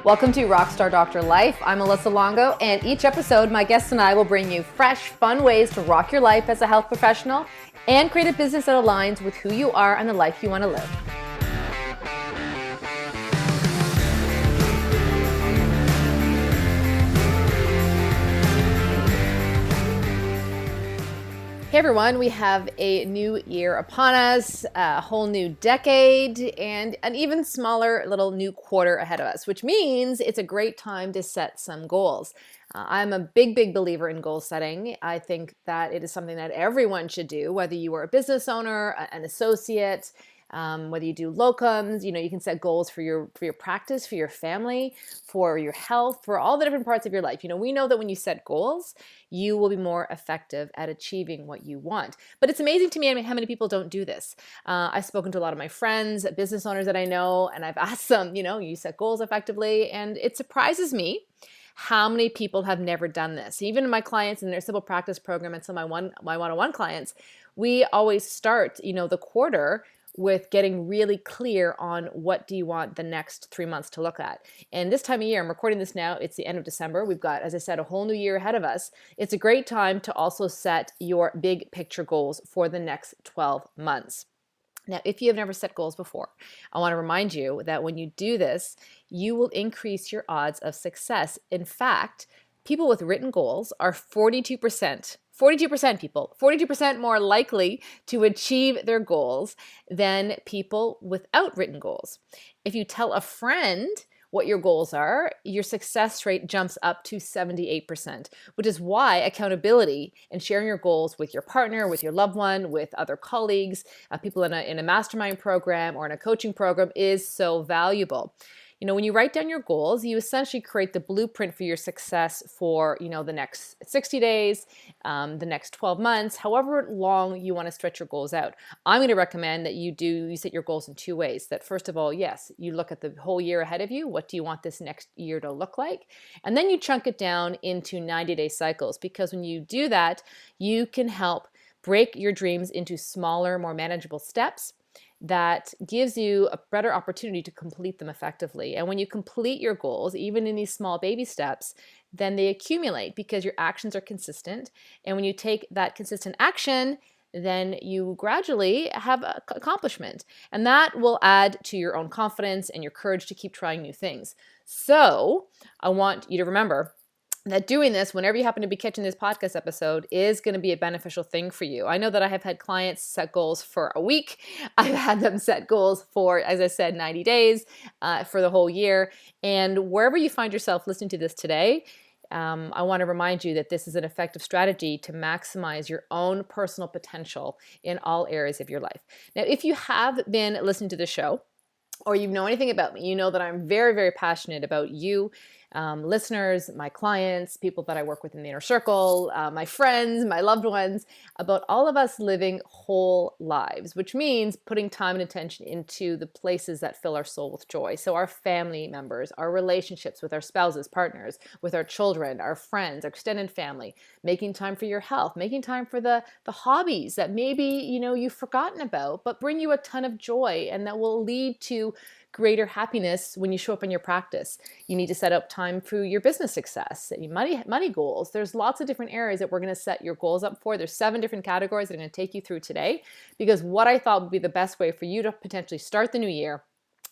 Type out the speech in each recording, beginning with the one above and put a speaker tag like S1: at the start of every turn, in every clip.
S1: Welcome to Rockstar Doctor Life. I'm Melissa Longo, and each episode, my guests and I will bring you fresh, fun ways to rock your life as a health professional and create a business that aligns with who you are and the life you want to live. Hey everyone, we have a new year upon us, a whole new decade, and an even smaller little new quarter ahead of us, which means it's a great time to set some goals. I'm a big believer in goal setting. I think that it is something that everyone should do, whether you are a business owner, an associate, whether you do locums, you can set goals for your practice, for your family, for your health, for all the different parts of your life. We know that when you set goals, you will be more effective at achieving what you want. But it's amazing to me how many people don't do this. I've spoken to a lot of my friends, business owners that I know, and I've asked them, you set goals effectively, and it surprises me how many people have never done this. Even my clients in their Simple Practice program and some of my one-on-one clients, we always start, the quarter with getting really clear on what do you want the next 3 months to look at. And this time of year, I'm recording this now, it's the end of December. We've got, as I said, a whole new year ahead of us. It's a great time to also set your big picture goals for the next 12 months. Now, if you have never set goals before, I want to remind you that when you do this, you will increase your odds of success. In fact, people with written goals are 42% people, 42% more likely to achieve their goals than people without written goals. If you tell a friend what your goals are, your success rate jumps up to 78%, which is why accountability and sharing your goals with your partner, with your loved one, with other colleagues, people in a mastermind program or in a coaching program is so valuable. When you write down your goals, you essentially create the blueprint for your success for, the next 60 days, the next 12 months, however long you want to stretch your goals out. I'm going to recommend that you set your goals in two ways. That first of all, yes, you look at the whole year ahead of you. What do you want this next year to look like? And then you chunk it down into 90-day cycles, because when you do that, you can help break your dreams into smaller, more manageable steps that gives you a better opportunity to complete them effectively. And when you complete your goals, even in these small baby steps, then they accumulate because your actions are consistent. And when you take that consistent action, then you gradually have accomplishment. And that will add to your own confidence and your courage to keep trying new things. So I want you to remember that doing this, whenever you happen to be catching this podcast episode, is going to be a beneficial thing for you. I know that I have had clients set goals for a week. I've had them set goals for, as I said, 90 days, for the whole year. And wherever you find yourself listening to this today, I want to remind you that this is an effective strategy to maximize your own personal potential in all areas of your life. Now, if you have been listening to the show, or you know anything about me, you know that I'm very passionate about you, listeners, my clients, people that I work with in the inner circle, my friends, my loved ones, about all of us living whole lives, which means putting time and attention into the places that fill our soul with joy. So our family members, our relationships with our spouses, partners, with our children, our friends, our extended family, making time for your health, making time for the hobbies that maybe, you've forgotten about, but bring you a ton of joy and that will lead to greater happiness when you show up in your practice. You need to set up time for your business success, money goals. There's lots of different areas that we're going to set your goals up for. There's 7 different categories that I'm going to take you through today, because what I thought would be the best way for you to potentially start the new year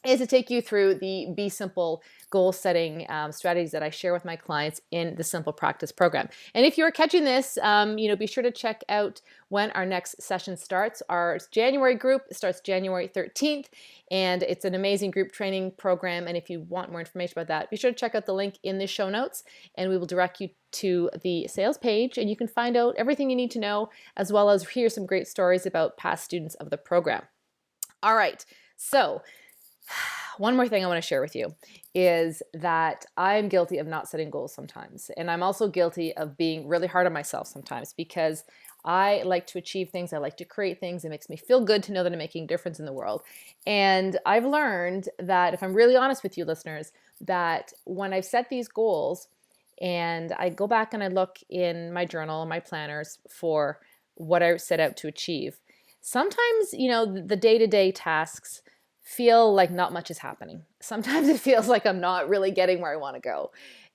S1: is to take you through the BSIMPLE goal setting strategies that I share with my clients in the Simple Practice program. And if you're catching this, be sure to check out when our next session starts. Our January group starts January 13th, and it's an amazing group training program. And if you want more information about that, be sure to check out the link in the show notes, and we will direct you to the sales page, and you can find out everything you need to know, as well as hear some great stories about past students of the program. All right, so one more thing I want to share with you is that I'm guilty of not setting goals sometimes. And I'm also guilty of being really hard on myself sometimes, because I like to achieve things. I like to create things. It makes me feel good to know that I'm making a difference in the world. And I've learned that, if I'm really honest with you listeners, that when I've set these goals and I go back and I look in my journal, my planners for what I set out to achieve, sometimes, the day-to-day tasks feel like not much is happening. Sometimes it feels like I'm not really getting where I want to go.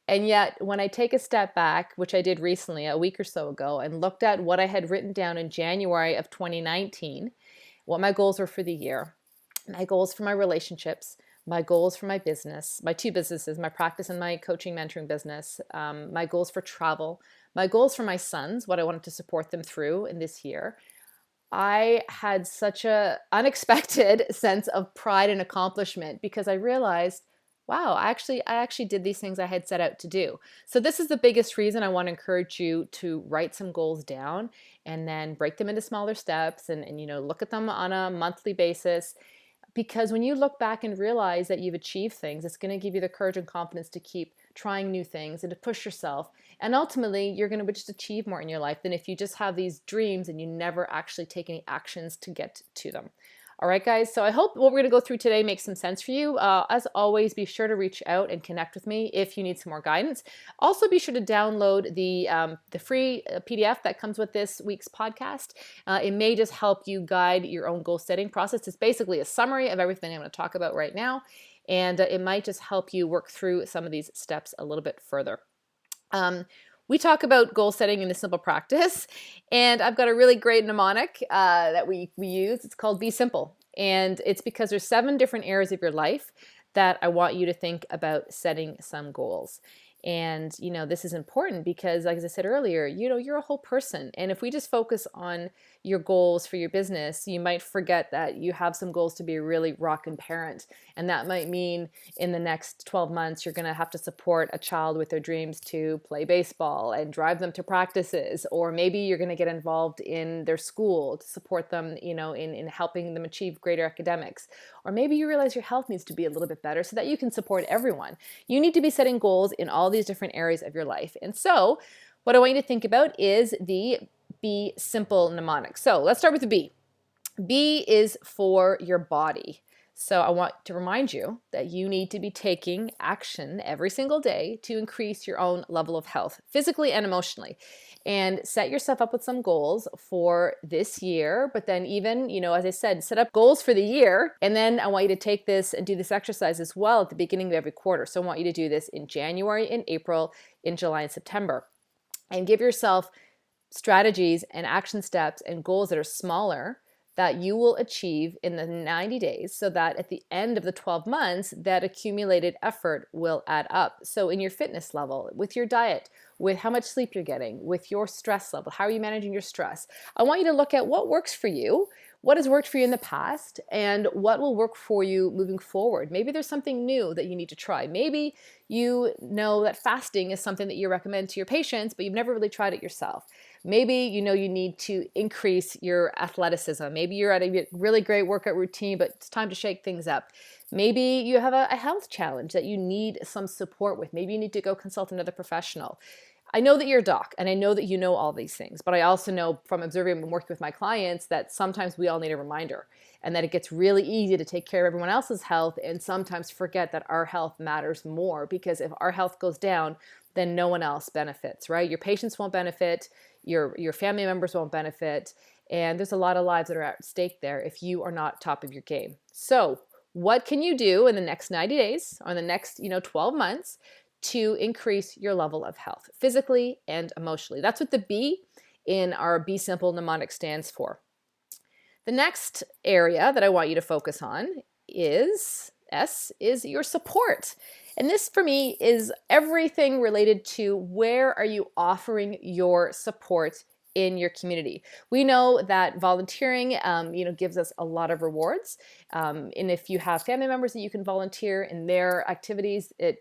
S1: And yet, when I take a step back, which I did recently, a week or so ago, and looked at what I had written down in January of 2019, what my goals were for the year, my goals for my relationships, my goals for my business, my two businesses, my practice and my coaching mentoring business, my goals for travel, my goals for my sons, what I wanted to support them through in this year. I had such a unexpected sense of pride and accomplishment because I realized, wow, I actually did these things I had set out to do. So this is the biggest reason I want to encourage you to write some goals down and then break them into smaller steps and look at them on a monthly basis, because when you look back and realize that you've achieved things, it's going to give you the courage and confidence to keep trying new things and to push yourself. And ultimately, you're going to just achieve more in your life than if you just have these dreams and you never actually take any actions to get to them. All right, guys. So I hope what we're going to go through today makes some sense for you. As always, be sure to reach out and connect with me if you need some more guidance. Also, be sure to download the free PDF that comes with this week's podcast. It may just help you guide your own goal setting process. It's basically a summary of everything I'm going to talk about right now, and it might just help you work through some of these steps a little bit further. We talk about goal setting in a simple practice, and I've got a really great mnemonic that we use. It's called Be Simple, and it's because there's 7 different areas of your life that I want you to think about setting some goals. And this is important because, like as I said earlier, you're a whole person, and if we just focus on your goals for your business, you might forget that you have some goals to be a really rockin' parent, and that might mean in the next 12 months you're going to have to support a child with their dreams to play baseball and drive them to practices, or maybe you're going to get involved in their school to support them, in helping them achieve greater academics, or maybe you realize your health needs to be a little bit better so that you can support everyone. You need to be setting goals in all these different areas of your life. And so what I want you to think about is the Be Simple mnemonic. So let's start with the B. B is for your body. So I want to remind you that you need to be taking action every single day to increase your own level of health, physically and emotionally. And set yourself up with some goals for this year, but then even, as I said, set up goals for the year. And then I want you to take this and do this exercise as well at the beginning of every quarter. So I want you to do this in January, in April, in July, and September. And give yourself strategies and action steps and goals that are smaller that you will achieve in the 90 days, so that at the end of the 12 months, that accumulated effort will add up. So in your fitness level, with your diet, with how much sleep you're getting, with your stress level, how are you managing your stress? I want you to look at what works for you, what has worked for you in the past, and what will work for you moving forward. Maybe there's something new that you need to try. Maybe you know that fasting is something that you recommend to your patients, but you've never really tried it yourself. Maybe you need to increase your athleticism. Maybe you're at a really great workout routine, but it's time to shake things up. Maybe you have a health challenge that you need some support with. Maybe you need to go consult another professional. I know that you're a doc, and I know that you know all these things, but I also know from observing and working with my clients that sometimes we all need a reminder, and that it gets really easy to take care of everyone else's health and sometimes forget that our health matters more, because if our health goes down, then no one else benefits, right? Your patients won't benefit, your family members won't benefit, and there's a lot of lives that are at stake there if you are not top of your game. So what can you do in the next 90 days or in the next 12 months to increase your level of health, physically and emotionally? That's what the B in our Be Simple mnemonic stands for. The next area that I want you to focus on is S, is your support. And this for me is everything related to where are you offering your support in your community. We know that volunteering, gives us a lot of rewards. And if you have family members that you can volunteer in their activities, it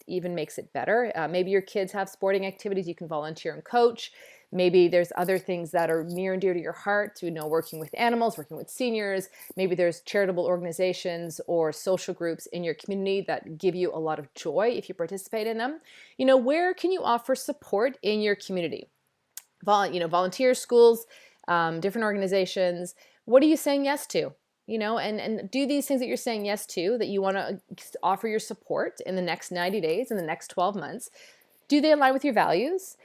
S1: even makes it better. Maybe your kids have sporting activities you can volunteer and coach. Maybe there's other things that are near and dear to your heart, working with animals, working with seniors. Maybe there's charitable organizations or social groups in your community that give you a lot of joy if you participate in them. Where can you offer support in your community? Volunteer schools, different organizations. What are you saying yes to? And do these things that you're saying yes to, that you want to offer your support in the next 90 days, in the next 12 months, do they align with your values?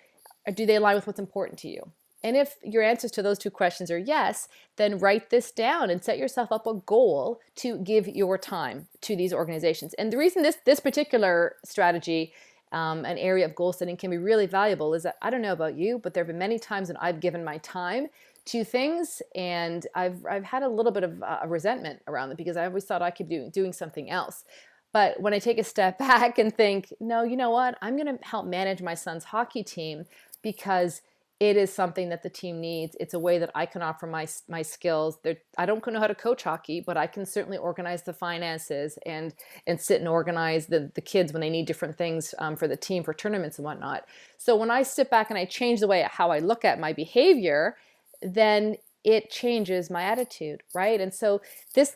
S1: Or do they align with what's important to you? And if your answers to those two questions are yes, then write this down and set yourself up a goal to give your time to these organizations. And the reason this particular strategy, an area of goal setting, can be really valuable is that, I don't know about you, but there have been many times when I've given my time to things and I've had a little bit of a resentment around them because I always thought I could be doing something else. But when I take a step back and think, no, you know what? I'm going to help manage my son's hockey team because it is something that the team needs. It's a way that I can offer my skills. I don't know how to coach hockey, but I can certainly organize the finances and sit and organize the kids when they need different things for the team, for tournaments and whatnot. So when I sit back and I change the way how I look at my behavior, then it changes my attitude, right? And so this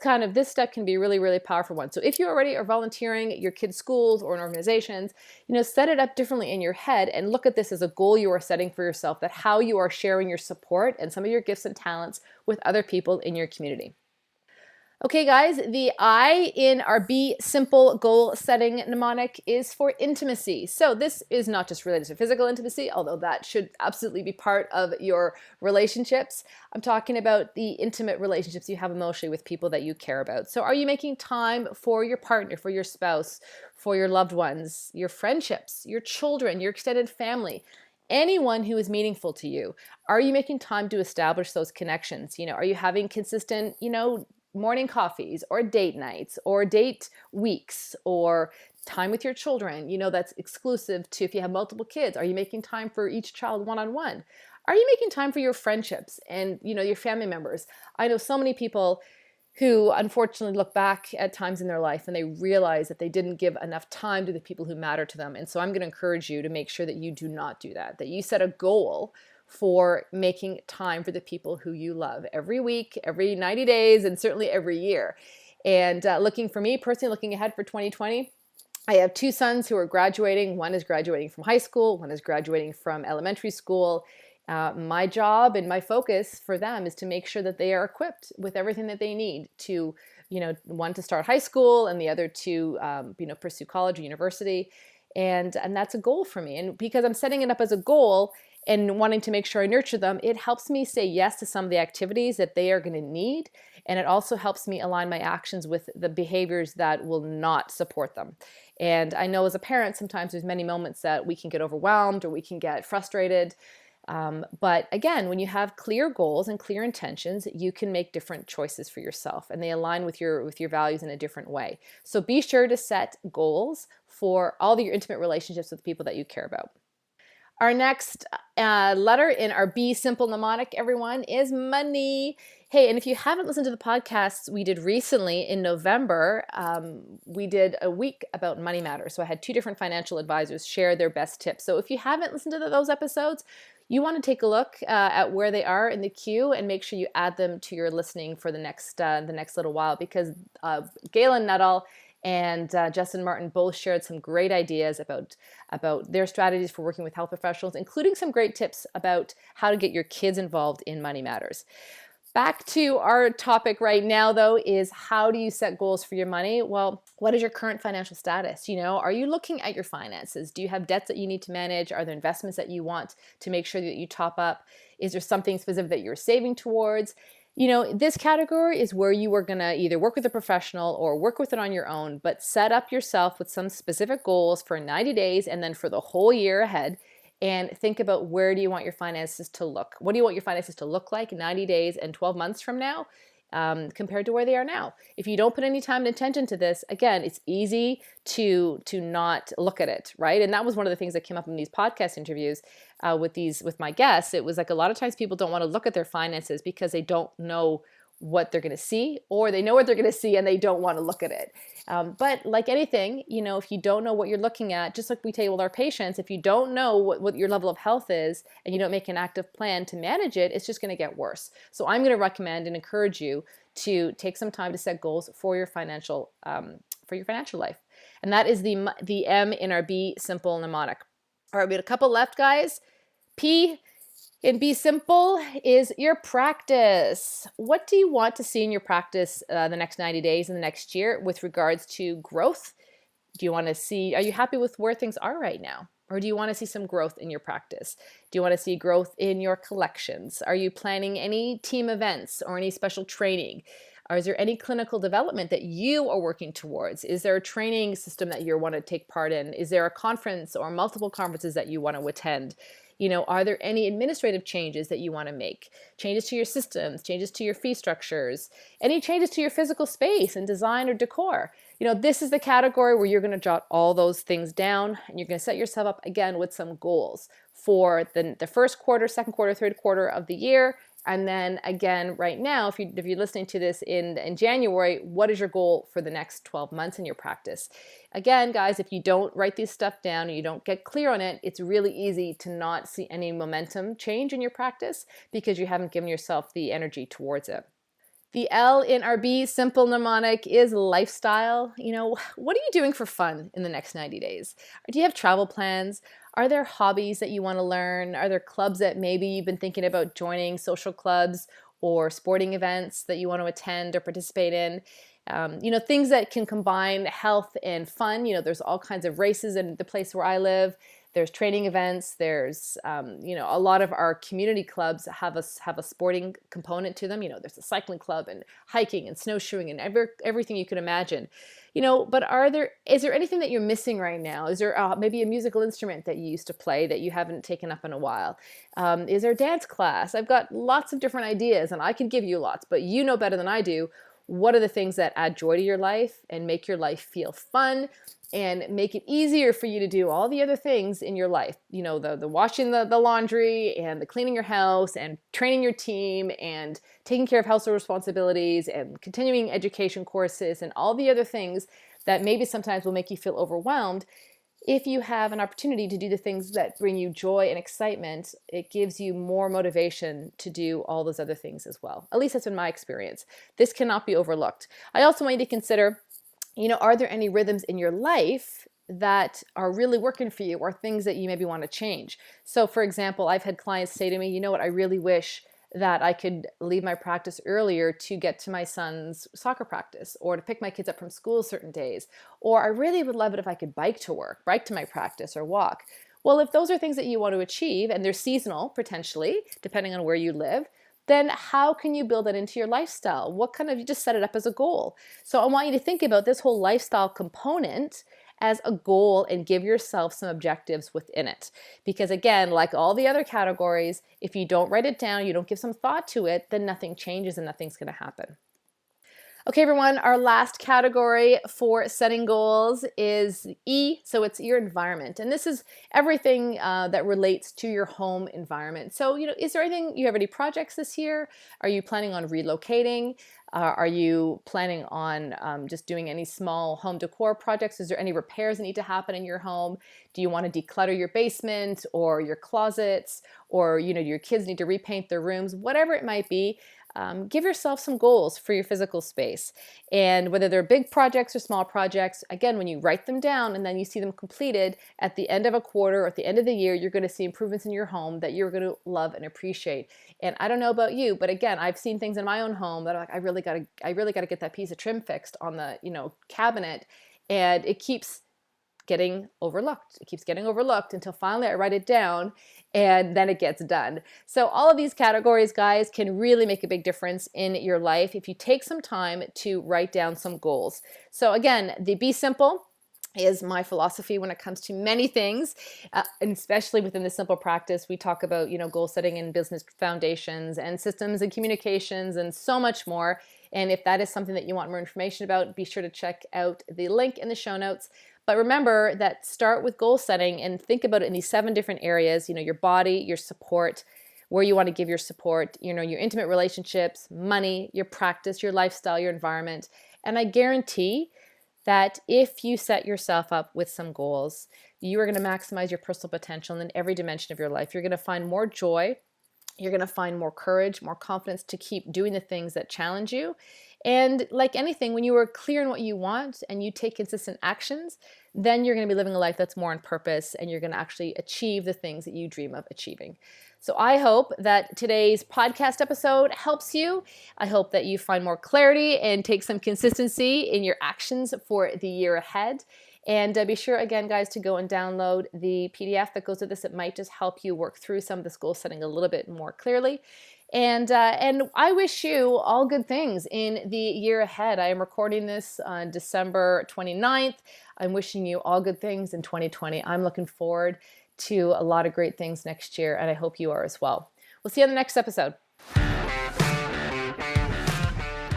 S1: step can be really, really powerful one. So if you already are volunteering at your kids' schools or in organizations, set it up differently in your head and look at this as a goal you are setting for yourself, that how you are sharing your support and some of your gifts and talents with other people in your community. Okay, guys, the I in our Be Simple goal setting mnemonic is for intimacy. So this is not just related to physical intimacy, although that should absolutely be part of your relationships. I'm talking about the intimate relationships you have emotionally with people that you care about. So are you making time for your partner, for your spouse, for your loved ones, your friendships, your children, your extended family? Anyone who is meaningful to you? Are you making time to establish those connections? Are you having consistent, morning coffees or date nights or date weeks or time with your children, that's exclusive to if you have multiple kids? Are you making time for each child one-on-one? Are you making time for your friendships and, your family members? I know so many people who unfortunately look back at times in their life and they realize that they didn't give enough time to the people who matter to them. And so I'm going to encourage you to make sure that you do not do that you set a goal for making time for the people who you love every week, every 90 days, and certainly every year. And looking ahead for 2020, I have two sons who are graduating. One is graduating from high school, one is graduating from elementary school. My job and my focus for them is to make sure that they are equipped with everything that they need to, one to start high school and the other to, pursue college or university. And that's a goal for me. And because I'm setting it up as a goal and wanting to make sure I nurture them, it helps me say yes to some of the activities that they are going to need. And it also helps me align my actions with the behaviors that will not support them. And I know as a parent, sometimes there's many moments that we can get overwhelmed or we can get frustrated. But again, when you have clear goals and clear intentions, you can make different choices for yourself and they align with your values in a different way. So be sure to set goals for all of your intimate relationships with the people that you care about. Our next letter in our Be Simple mnemonic, everyone, is money. Hey, and if you haven't listened to the podcasts we did recently in November, we did a week about money matters. So I had two different financial advisors share their best tips. So if you haven't listened to those episodes, you want to take a look at where they are in the queue and make sure you add them to your listening for the next little while, because Galen Nuttall and Justin Martin both shared some great ideas about their strategies for working with health professionals, including some great tips about how to get your kids involved in money matters. Back to our topic right now, though, is how do you set goals for your money? Well, what is your current financial status? Are you looking at your finances? Do you have debts that you need to manage? Are there investments that you want to make sure that you top up? Is there something specific that you're saving towards? This category is where you are going to either work with a professional or work with it on your own, but set up yourself with some specific goals for 90 days and then for the whole year ahead. And think about, where do you want your finances to look? What do you want your finances to look like 90 days and 12 months from now compared to where they are now? If you don't put any time and attention to this, again, it's easy to not look at it, right? And that was one of the things that came up in these podcast interviews with my guests. It was like a lot of times people don't want to look at their finances because they don't know what they're going to see, or they know what they're going to see and they don't want to look at it. But like anything, if you don't know what you're looking at, just like we tell with our patients, if you don't know what your level of health is and you don't make an active plan to manage it, it's just going to get worse. So I'm going to recommend and encourage you to take some time to set goals for your financial life. And that is the M in our Be Simple mnemonic. All right, we had a couple left, guys. P in Be Simple is your practice. What do you want to see in your practice the next 90 days and the next year with regards to growth? Are you happy with where things are right now? Or do you want to see some growth in your practice? Do you want to see growth in your collections? Are you planning any team events or any special training? Or is there any clinical development that you are working towards? Is there a training system that you want to take part in? Is there a conference or multiple conferences that you want to attend? Are there any administrative changes that you want to make? Changes to your systems, changes to your fee structures, any changes to your physical space and design or decor? This is the category where you're going to jot all those things down, and you're going to set yourself up again with some goals for the first quarter, second quarter, third quarter of the year. And then again, right now, if you're listening to this in January, what is your goal for the next 12 months in your practice? Again, guys, if you don't write this stuff down and you don't get clear on it, it's really easy to not see any momentum change in your practice because you haven't given yourself the energy towards it. The L in our BSIMPLE mnemonic is lifestyle. What are you doing for fun in the next 90 days? Do you have travel plans? Are there hobbies that you want to learn? Are there clubs that maybe you've been thinking about joining, social clubs or sporting events that you want to attend or participate in? Things that can combine health and fun. There's all kinds of races in the place where I live. There's training events. There's, a lot of our community clubs have a sporting component to them. There's a cycling club and hiking and snowshoeing and everything you can imagine. But is there anything that you're missing right now? Is there maybe a musical instrument that you used to play that you haven't taken up in a while? Is there a dance class? I've got lots of different ideas, and I can give you lots, but you know better than I do. What are the things that add joy to your life and make your life feel fun and make it easier for you to do all the other things in your life? The washing the laundry and the cleaning your house and training your team and taking care of household responsibilities and continuing education courses and all the other things that maybe sometimes will make you feel overwhelmed. If you have an opportunity to do the things that bring you joy and excitement, it gives you more motivation to do all those other things as well. At least that's been my experience. This cannot be overlooked. I also want you to consider, are there any rhythms in your life that are really working for you or things that you maybe want to change? So for example, I've had clients say to me, I really wish that I could leave my practice earlier to get to my son's soccer practice or to pick my kids up from school certain days. Or I really would love it if I could bike to my practice or walk. Well, if those are things that you want to achieve and they're seasonal potentially, depending on where you live, then how can you build that into your lifestyle? You just set it up as a goal. So I want you to think about this whole lifestyle component as a goal and give yourself some objectives within it. Because again, like all the other categories, if you don't write it down, you don't give some thought to it, then nothing changes and nothing's going to happen. Okay, everyone, our last category for setting goals is E, so it's your environment. And this is everything that relates to your home environment. So, is there anything, you have any projects this year? Are you planning on relocating? Are you planning on just doing any small home decor projects? Is there any repairs that need to happen in your home? Do you want to declutter your basement or your closets? Or, your kids need to repaint their rooms? Whatever it might be. Give yourself some goals for your physical space. And whether they're big projects or small projects, again, when you write them down and then you see them completed at the end of a quarter or at the end of the year, you're going to see improvements in your home that you're going to love and appreciate. And I don't know about you, but again, I've seen things in my own home that are like, I really got to get that piece of trim fixed on the, cabinet, and it keeps getting overlooked. It keeps getting overlooked until finally I write it down and then it gets done. So all of these categories, guys, can really make a big difference in your life if you take some time to write down some goals. So again, the Be Simple is my philosophy when it comes to many things, and especially within the simple practice. We talk about, goal setting and business foundations and systems and communications and so much more. And if that is something that you want more information about, be sure to check out the link in the show notes. But remember that start with goal setting and think about it in these 7 different areas, your body, your support, where you want to give your support, your intimate relationships, money, your practice, your lifestyle, your environment. And I guarantee that if you set yourself up with some goals, you are going to maximize your personal potential in every dimension of your life. You're going to find more joy. You're going to find more courage, more confidence to keep doing the things that challenge you. And like anything, when you are clear on what you want and you take consistent actions, then you're going to be living a life that's more on purpose and you're going to actually achieve the things that you dream of achieving. So I hope that today's podcast episode helps you. I hope that you find more clarity and take some consistency in your actions for the year ahead. And be sure, again, guys, to go and download the PDF that goes with this. It might just help you work through some of this goal setting a little bit more clearly. And I wish you all good things in the year ahead. I am recording this on December 29th. I'm wishing you all good things in 2020. I'm looking forward to a lot of great things next year, and I hope you are as well. We'll see you on the next episode.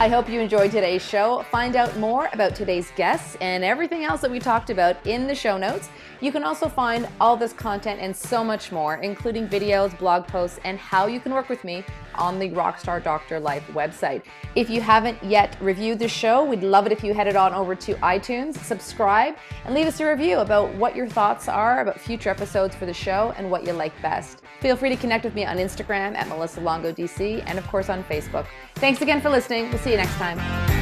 S1: I hope you enjoyed today's show. Find out more about today's guests and everything else that we talked about in the show notes. You can also find all this content and so much more, including videos, blog posts, and how you can work with me on the Rockstar Doctor Life website. If you haven't yet reviewed the show, we'd love it if you headed on over to iTunes, subscribe, and leave us a review about what your thoughts are about future episodes for the show and what you like best. Feel free to connect with me on Instagram at Melissa Longo DC and of course on Facebook. Thanks again for listening. We'll see you next time.